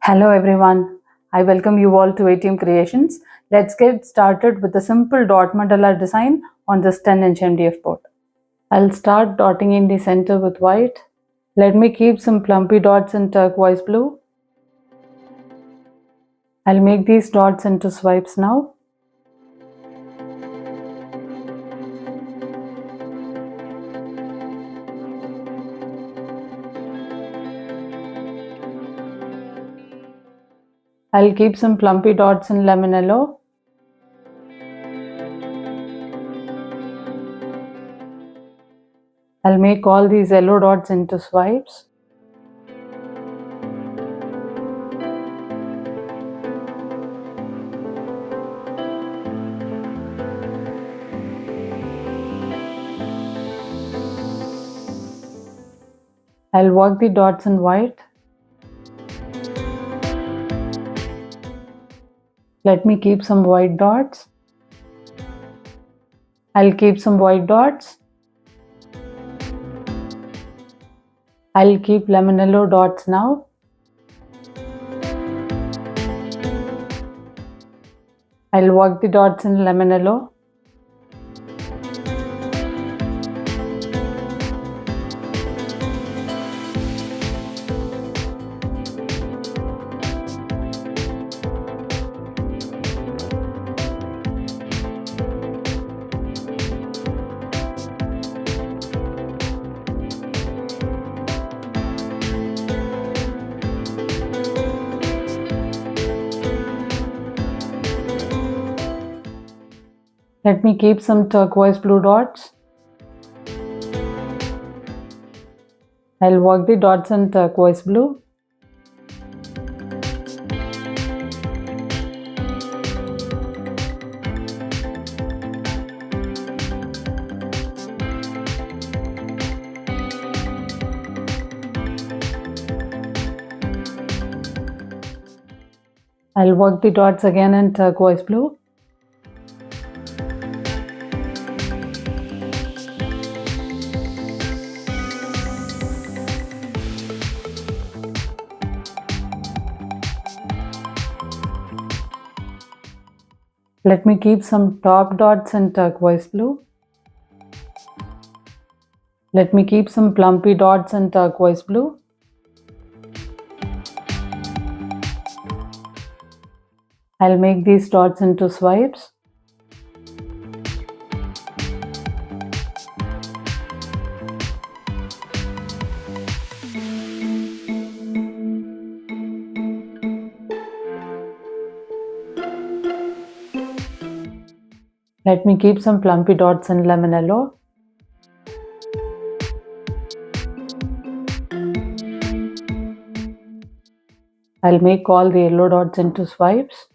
Hello everyone, I welcome you all to ATM Creations. Let's get started with a simple dot mandala design on this 10-inch MDF board. I'll start dotting in the center with white. Let me keep some plumpy dots in turquoise blue. I'll make these dots into swipes now. I'll keep some plumpy dots in lemon yellow. I'll make all these yellow dots into swipes. I'll work the dots in white. Let me keep some white dots. I'll keep some white dots. I'll keep lemon yellow dots now. I'll work the dots in lemon yellow. Let me keep some turquoise blue dots. I'll work the dots in turquoise blue. I'll work the dots again in turquoise blue. Let me keep some top dots in turquoise blue. Let me keep some plumpy dots in turquoise blue. I'll make these dots into swipes. Let me keep some plumpy dots in lemon yellow. I'll make all the yellow dots into swipes.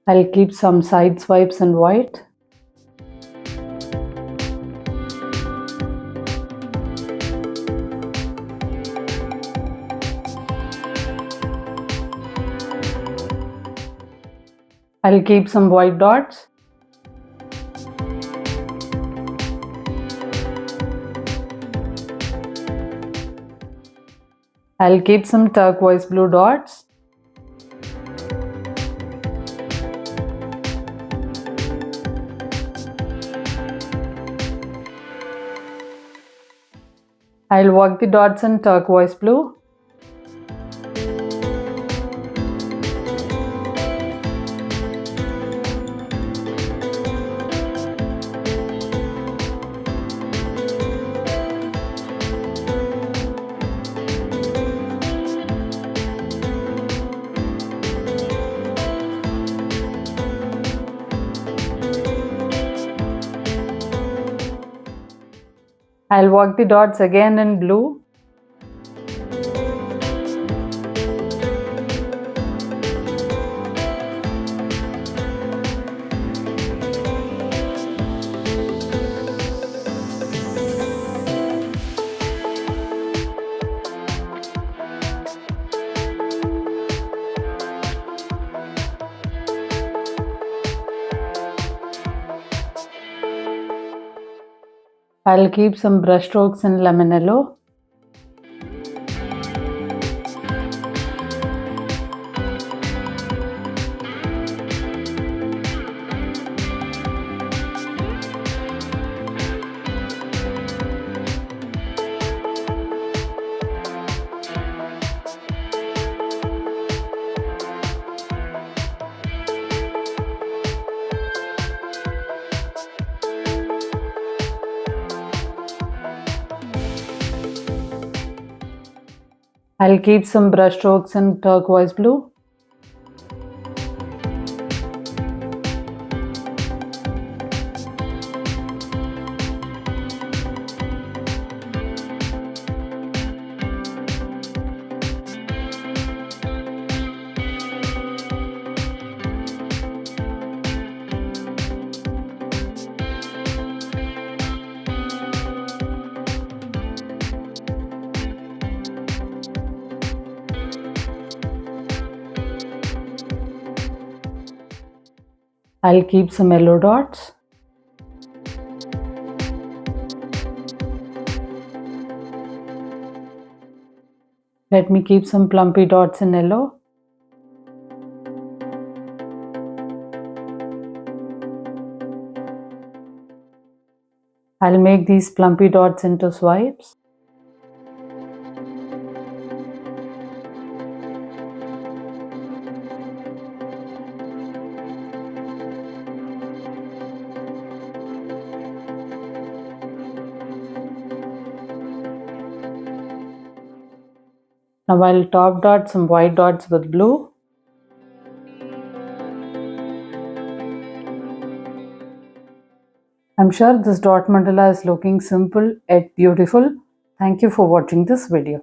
I'll keep some side swipes in white. I'll keep some white dots. I'll keep some turquoise blue dots. I'll work the dots in turquoise blue. I'll work the dots again in blue. I'll keep some brush strokes in lemon yellow. I'll keep some brush strokes in turquoise blue. I'll keep some yellow dots. Let me keep some plumpy dots in yellow. I'll make these plumpy dots into swipes. Now I'll top dot some white dots with blue. I'm sure this dot mandala is looking simple yet beautiful. Thank you for watching this video.